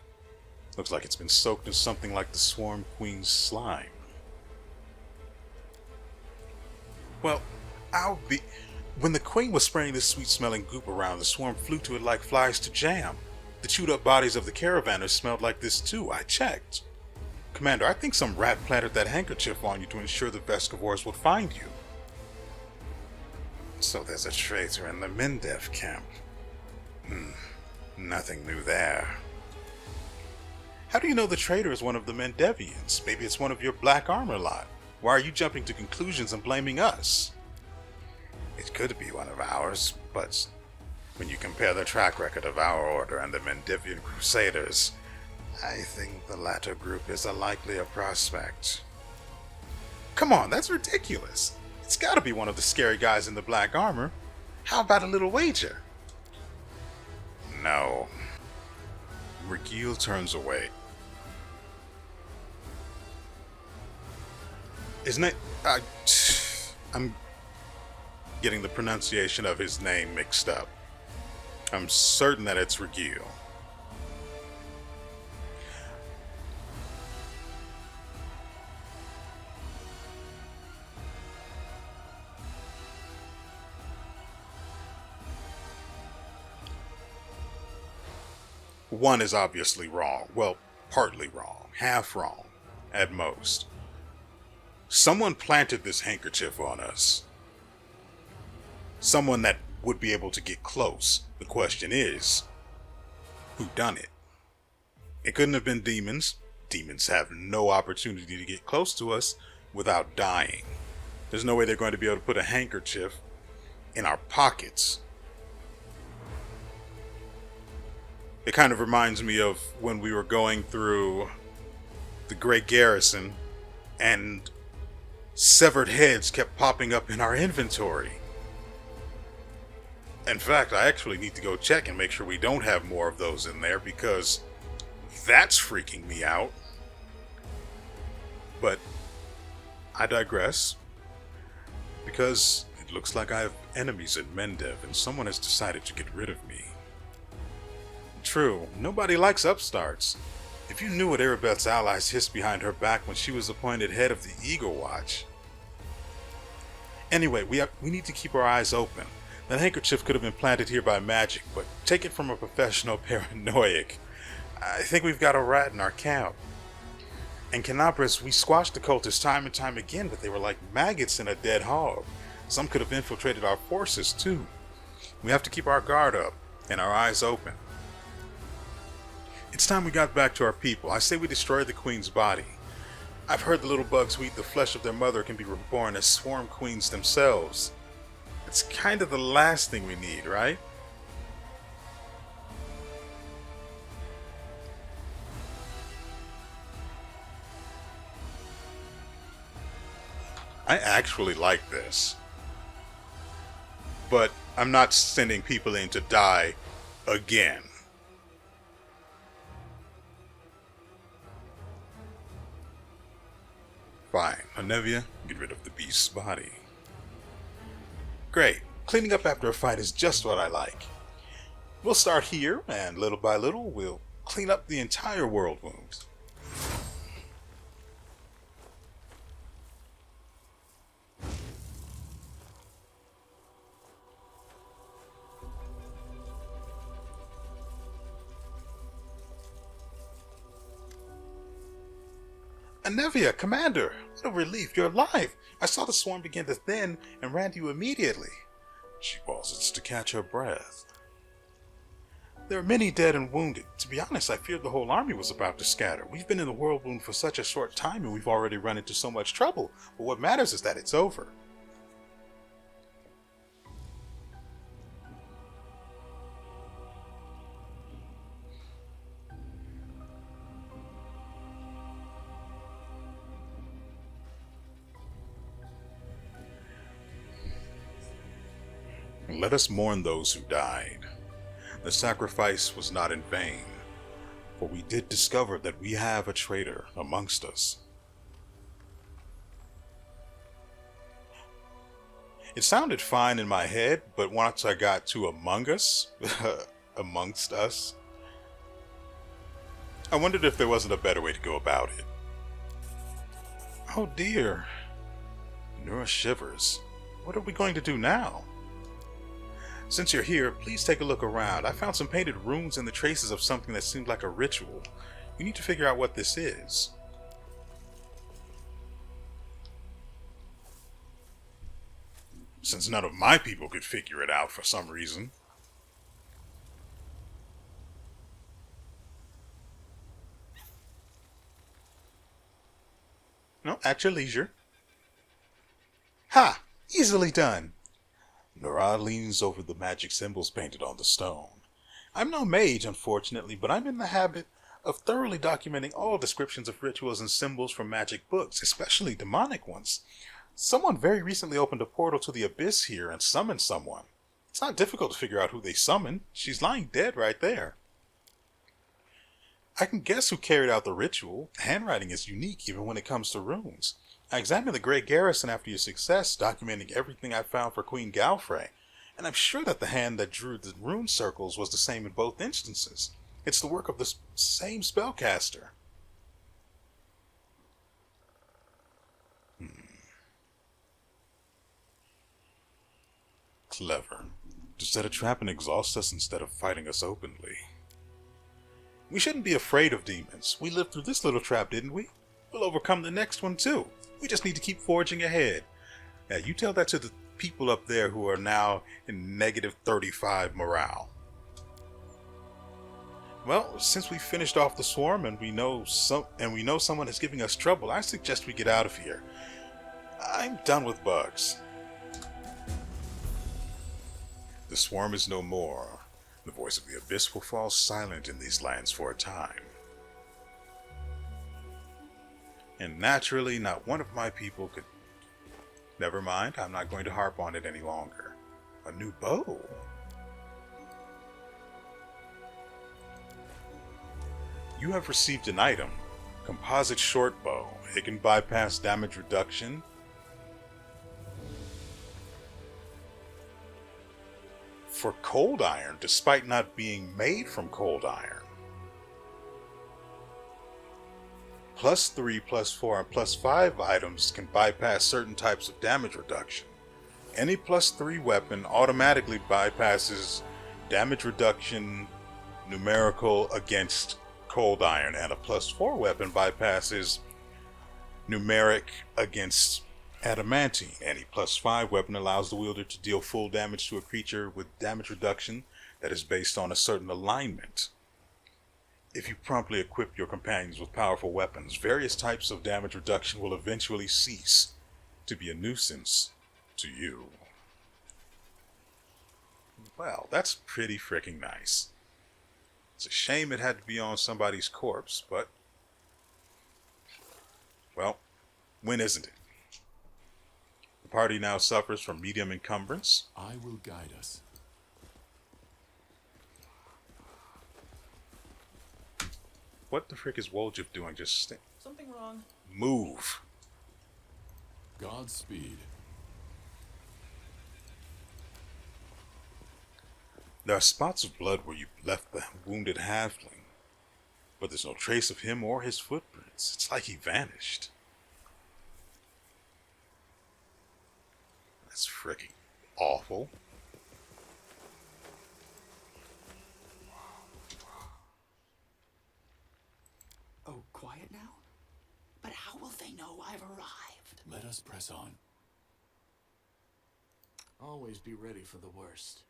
Speaker 1: Looks like it's been soaked in something like the Swarm Queen's slime. Well, when the queen was spraying this sweet-smelling goop around, the swarm flew to it like flies to jam. The chewed-up bodies of the caravanners smelled like this too. I checked. Commander, I think some rat planted that handkerchief on you to ensure the Vescivores would find you. So there's a traitor in the Mendev camp. Nothing new there. How do you know the traitor is one of the Mendevians? Maybe it's one of your black armor lot. Why are you jumping to conclusions and blaming us? It could be one of ours, but when you compare the track record of our order and the Mendevian Crusaders, I think the latter group is a likelier prospect. Come on, that's ridiculous. It's gotta be one of the scary guys in the black armor. How about a little wager? No. Regil turns away. Isn't it? I'm getting the pronunciation of his name mixed up. I'm certain that it's Regil. One is obviously wrong. Well, partly wrong. Half wrong, at most. Someone planted this handkerchief on us. Someone that would be able to get close. The question is, who done it? It couldn't have been demons. Demons have no opportunity to get close to us without dying. There's no way they're going to be able to put a handkerchief in our pockets. It kind of reminds me of when we were going through the Great Garrison and severed heads kept popping up in our inventory. In fact, I actually need to go check and make sure we don't have more of those in there because that's freaking me out. But I digress because it looks like I have enemies in Mendev and someone has decided to get rid of me. True, nobody likes upstarts. If you knew what Arabette's allies hissed behind her back when she was appointed head of the Eagle Watch. Anyway, we need to keep our eyes open. That handkerchief could have been planted here by magic, but take it from a professional paranoiac. I think we've got a rat in our camp. In Kenabres, we squashed the cultists time and time again, but they were like maggots in a dead hog. Some could have infiltrated our forces too. We have to keep our guard up and our eyes open. It's time we got back to our people. I say we destroy the queen's body. I've heard the little bugs who eat the flesh of their mother can be reborn as swarm queens themselves. It's kind of the last thing we need, right? I actually like this. But I'm not sending people in to die again. Fine. Anevia, get rid of the beast's body. Great. Cleaning up after a fight is just what I like. We'll start here, and little by little, we'll clean up the entire world wound. Anevia, Commander! What a relief, you're alive! I saw the swarm begin to thin and ran to you immediately. She pauses to catch her breath. There are many dead and wounded. To be honest, I feared the whole army was about to scatter. We've been in the world wound for such a short time and we've already run into so much trouble. But what matters is that it's over. Let us mourn those who died. The sacrifice was not in vain, for we did discover that we have a traitor amongst us. It sounded fine in my head, but once I got to among us, amongst us, I wondered if there wasn't a better way to go about it. Oh dear. Nura shivers. What are we going to do now? Since you're here, please take a look around. I found some painted runes and the traces of something that seemed like a ritual. You need to figure out what this is. Since none of my people could figure it out for some reason. No, at your leisure. Ha! Easily done. Nora leans over the magic symbols painted on the stone. I'm no mage, unfortunately, but I'm in the habit of thoroughly documenting all descriptions of rituals and symbols from magic books, especially demonic ones. Someone very recently opened a portal to the abyss here and summoned someone. It's not difficult to figure out who they summoned. She's lying dead right there. I can guess who carried out the ritual. Handwriting is unique even when it comes to runes. I examined the Great Garrison after your success, documenting everything I found for Queen Galfrey, and I'm sure that the hand that drew the rune circles was the same in both instances. It's the work of the same spellcaster. Clever. To set a trap and exhaust us instead of fighting us openly. We shouldn't be afraid of demons. We lived through this little trap, didn't we? We'll overcome the next one too. We just need to keep forging ahead. Now you tell that to the people up there who are now in negative 35 morale. Well, since we finished off the swarm and we know someone is giving us trouble, I suggest we get out of here. I'm done with bugs. The swarm is no more. The voice of the abyss will fall silent in these lands for a time. And naturally, not one of my people could... Never mind, I'm not going to harp on it any longer. A new bow. You have received an item. Composite short bow. It can bypass damage reduction. For cold iron, despite not being made from cold iron. +3, +4, and +5 items can bypass certain types of damage reduction. Any +3 weapon automatically bypasses damage reduction numerical against cold iron, and a +4 weapon bypasses numeric against adamantine. Any +5 weapon allows the wielder to deal full damage to a creature with damage reduction that is based on a certain alignment. If you promptly equip your companions with powerful weapons, various types of damage reduction will eventually cease to be a nuisance to you. Well, that's pretty freaking nice. It's a shame it had to be on somebody's corpse, but... well, when isn't it? The party now suffers from medium encumbrance.
Speaker 5: I will guide us.
Speaker 1: What the frick is Woljif doing? Just
Speaker 6: Something wrong?
Speaker 1: move.
Speaker 4: Godspeed.
Speaker 1: There are spots of blood where you left the wounded halfling, but there's no trace of him or his footprints. It's like he vanished. That's freaking awful.
Speaker 6: Oh, quiet now? But how will they know I've arrived?
Speaker 4: Let us press on.
Speaker 5: Always be ready for the worst.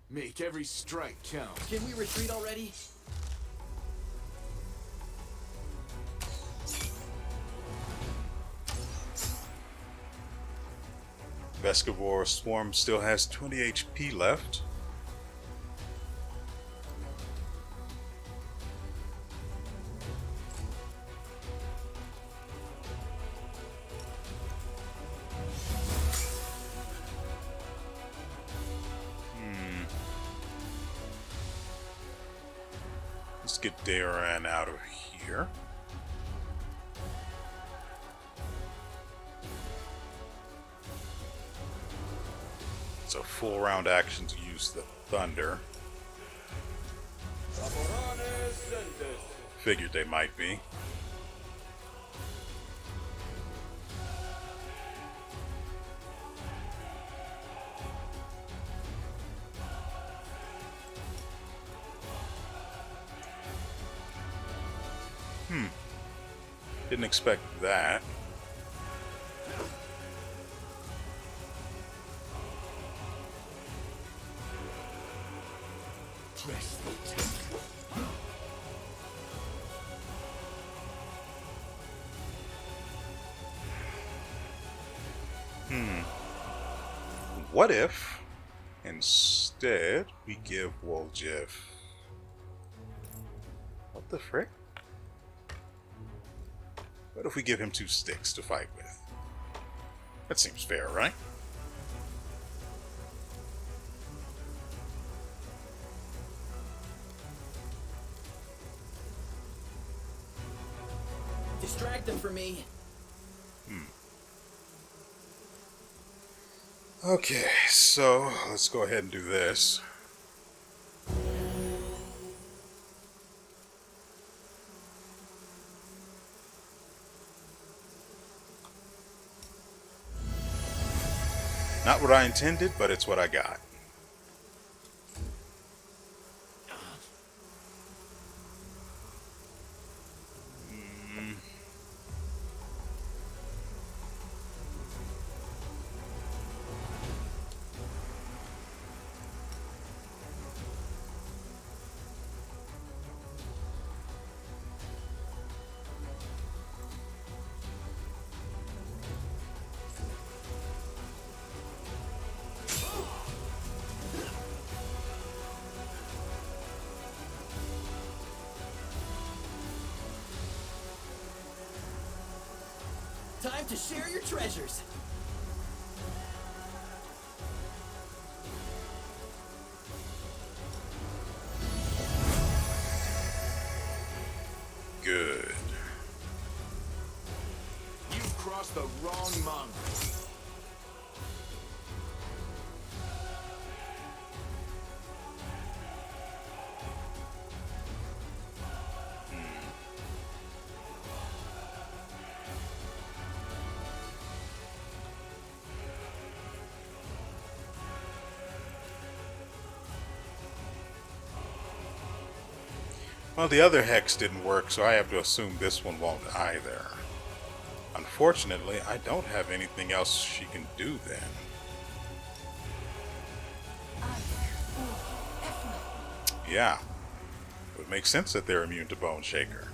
Speaker 2: Make every strike count.
Speaker 6: Can we retreat already?
Speaker 1: Vescivore Swarm still has 20 HP left. Let's get Daran out of here. It's a full round action to use the Thunder. Figured they might be. Didn't expect that. What if instead we give Woljif? What the frick? What if we give him 2 sticks to fight with? That seems fair, right?
Speaker 6: Distract them for me.
Speaker 1: Okay, so let's go ahead and do this. Not what I intended, but it's what I got.
Speaker 6: Time to share your treasures.
Speaker 1: Good.
Speaker 2: You've crossed the wrong monk.
Speaker 1: Well, the other hex didn't work, so I have to assume this one won't either. Unfortunately, I don't have anything else she can do then. Yeah. It would make sense that they're immune to Bone Shaker.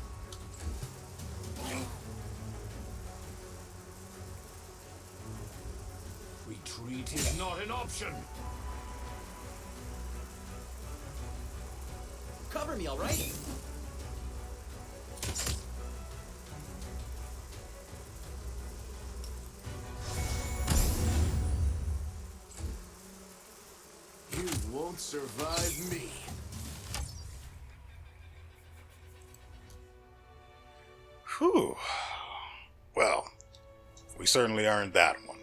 Speaker 2: Retreat is not an option.
Speaker 6: Cover me, all right?
Speaker 2: You won't survive me.
Speaker 1: certainly earned that one.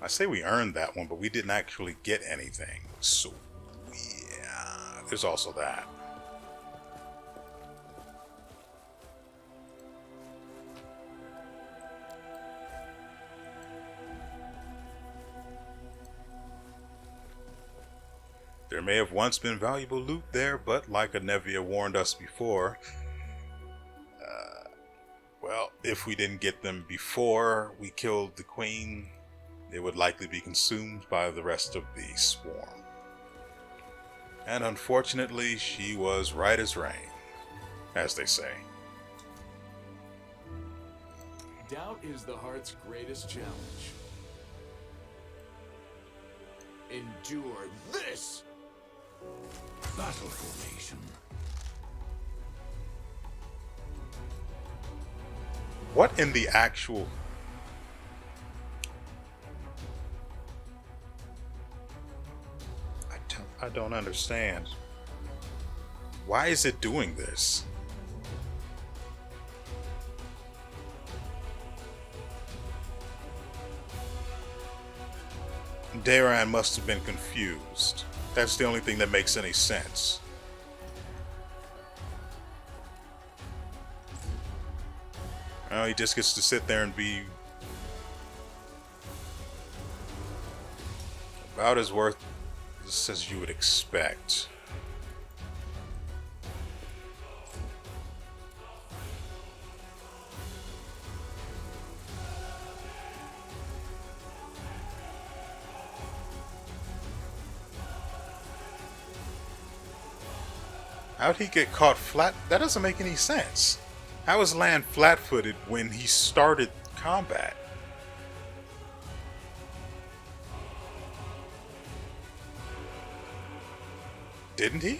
Speaker 1: I say we earned that one, but we didn't actually get anything. So, yeah, there's also that. There may have once been valuable loot there, but like Anevia warned us before, well, if we didn't get them before we killed the queen, they would likely be consumed by the rest of the swarm. And unfortunately, she was right as rain, as they say.
Speaker 2: Doubt is the heart's greatest challenge. Endure this!
Speaker 4: Battle formation.
Speaker 1: What in the actual... I don't understand. Why is it doing this? Daran must have been confused. That's the only thing that makes any sense. Oh, he just gets to sit there and be about as worthless as you would expect. How'd he get caught flat? That doesn't make any sense. How was Lan flat-footed when he started combat? Didn't he?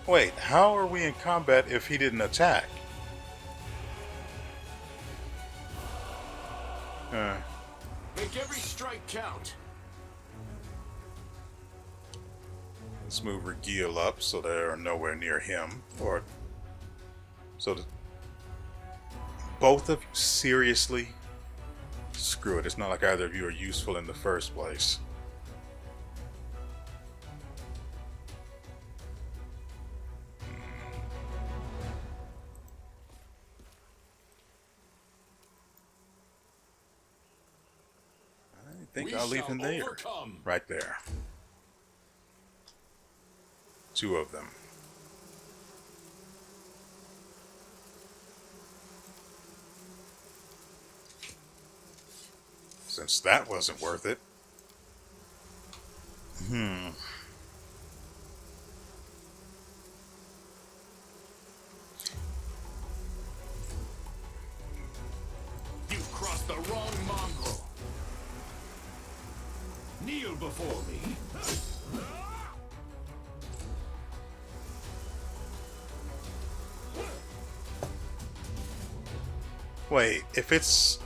Speaker 1: Wait, how are we in combat if he didn't attack?
Speaker 2: Make every strike count.
Speaker 1: Let's move Regil up so they're nowhere near him. Or so both of you, seriously? Screw it, it's not like either of you are useful in the first place. I think I'll leave him there.
Speaker 4: Overcome.
Speaker 1: Right there. Two of them. Since that wasn't worth it.
Speaker 4: You crossed the wrong mongrel. Kneel before me.
Speaker 1: Wait, if it's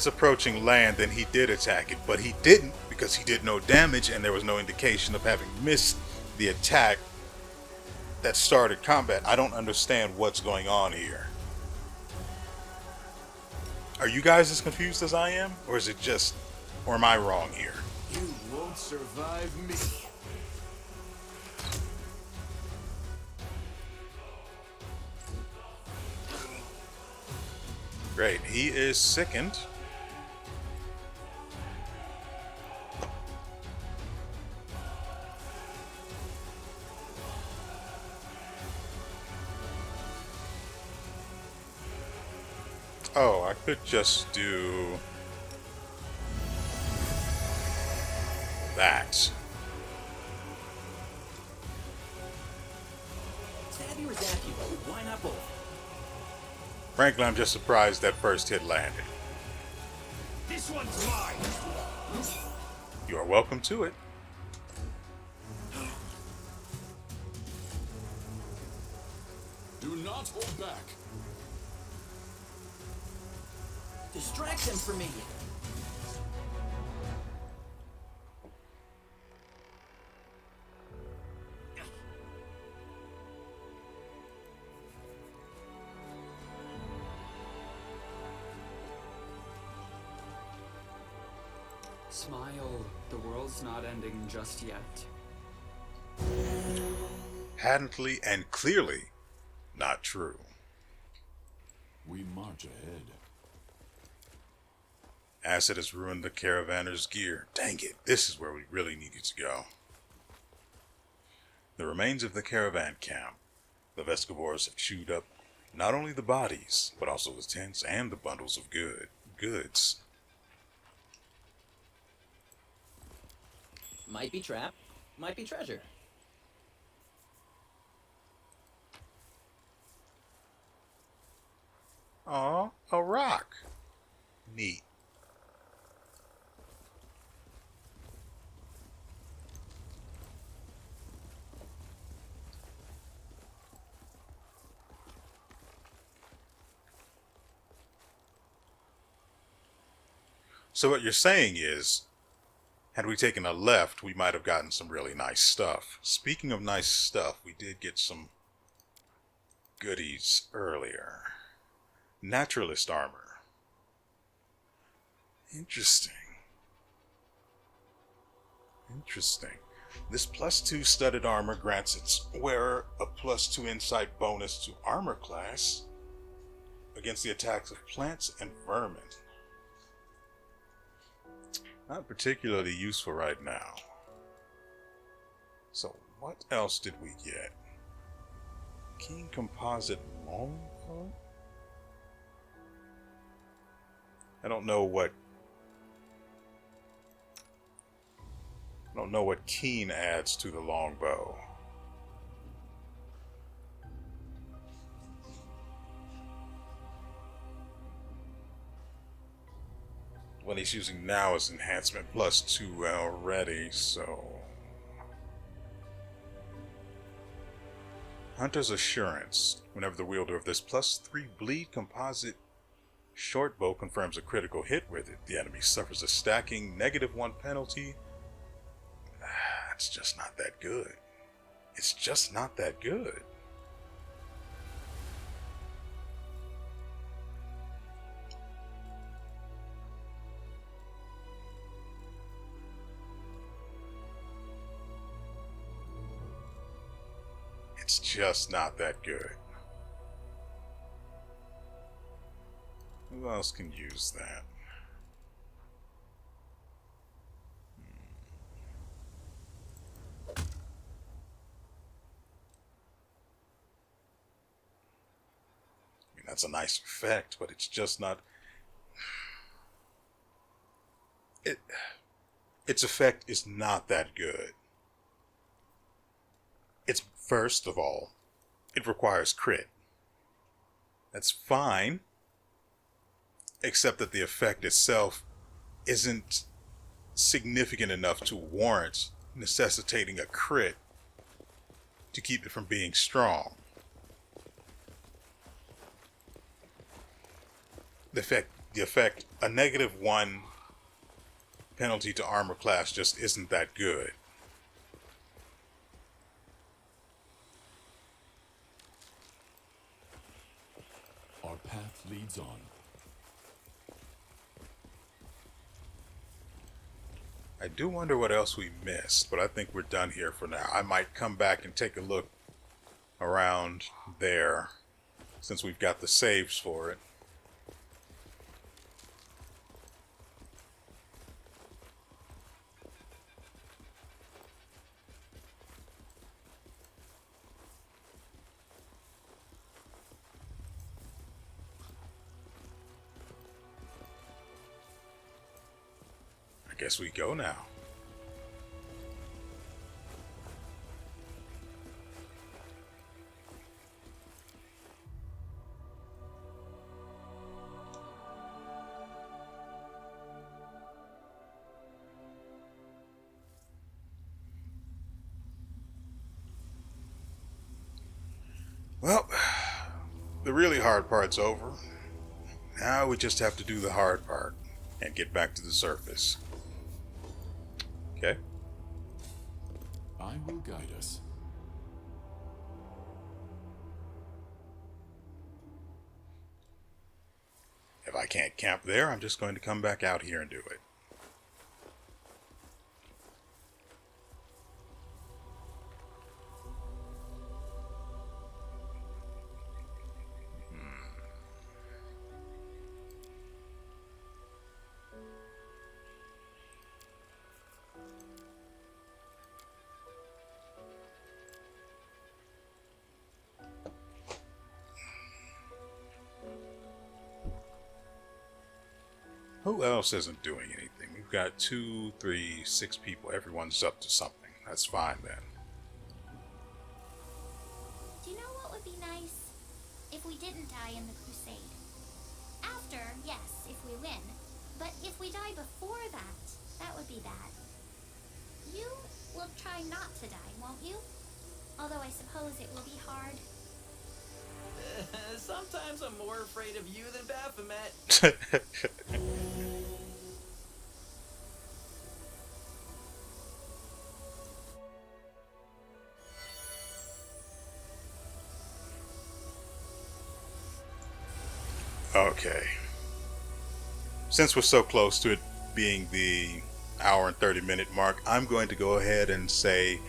Speaker 1: approaching land, then he did attack it, but he didn't because he did no damage and there was no indication of having missed the attack that started combat. I don't understand what's going on here. Are you guys as confused as I am? Or is it just, or am I wrong here?
Speaker 2: You won't survive me.
Speaker 1: Great, he is sickened. Oh, I could just do that.
Speaker 6: Stabby or zappy, why not both?
Speaker 1: Frankly, I'm just surprised that first hit landed.
Speaker 4: This one's mine.
Speaker 1: You are welcome to it.
Speaker 2: Do not hold back.
Speaker 6: Distract them for me. Smile, the world's not ending just yet.
Speaker 1: Patently and clearly not true.
Speaker 5: We march ahead.
Speaker 1: Acid has ruined the caravanner's gear. Dang it, this is where we really needed to go. The remains of the caravan camp. The Vescivores have chewed up not only the bodies, but also the tents and the bundles of goods.
Speaker 7: Might be trap, might be treasure.
Speaker 1: Aw, a rock. Neat. So what you're saying is, had we taken a left, we might have gotten some really nice stuff. Speaking of nice stuff, we did get some goodies earlier. Naturalist armor. Interesting. Interesting. This +2 studded armor grants its wearer a +2 insight bonus to armor class against the attacks of plants and vermin. Not particularly useful right now. So what else did we get? Keen composite longbow? I don't know what keen adds to the longbow. What he's using now is enhancement +2 already, so... Hunter's Assurance. Whenever the wielder of this +3 bleed composite short bow confirms a critical hit with it, the enemy suffers a stacking -1 penalty. It's just not that good. It's just not that good. It's just not that good. Who else can use that? I mean, that's a nice effect, but it's just not... Its effect is not that good. It's, first of all, it requires crit. That's fine, except that the effect itself isn't significant enough to warrant necessitating a crit to keep it from being strong. The effect, a -1 penalty to armor class just isn't that good.
Speaker 5: Our path leads on.
Speaker 1: I do wonder what else we missed, but I think we're done here for now. I might come back and take a look around there, since we've got the saves for it. I guess we go now. Well, the really hard part's over. Now we just have to do the hard part and get back to the surface. Okay.
Speaker 5: I will guide us.
Speaker 1: If I can't camp there, I'm just going to come back out here and do it. Who else isn't doing anything? We've got 2, 3, 6 people. Everyone's up to something. That's fine then.
Speaker 3: Do you know what would be nice? If we didn't die in the crusade. After, yes, if we win. But if we die before that would be bad. You will try not to die, won't you? Although I suppose it will be hard.
Speaker 7: Sometimes I'm more afraid of you than Baphomet.
Speaker 1: Okay. Since we're so close to it being the hour and 30-minute mark, I'm going to go ahead and say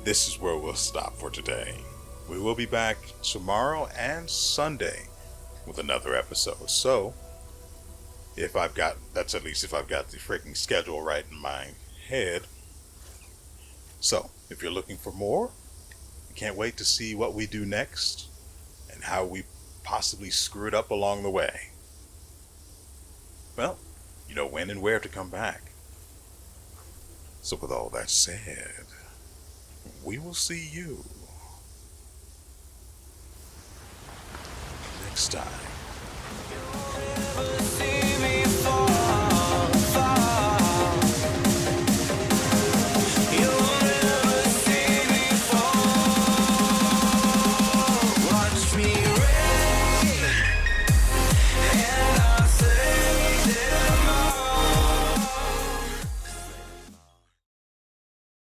Speaker 1: this is where we'll stop for today. We will be back tomorrow and Sunday with another episode. So, that's at least if I've got the freaking schedule right in my head. So, if you're looking for more, I can't wait to see what we do next and how we possibly screw it up along the way. Well, you know when and where to come back. So with all that said, we will see you next time.
Speaker 8: Watch me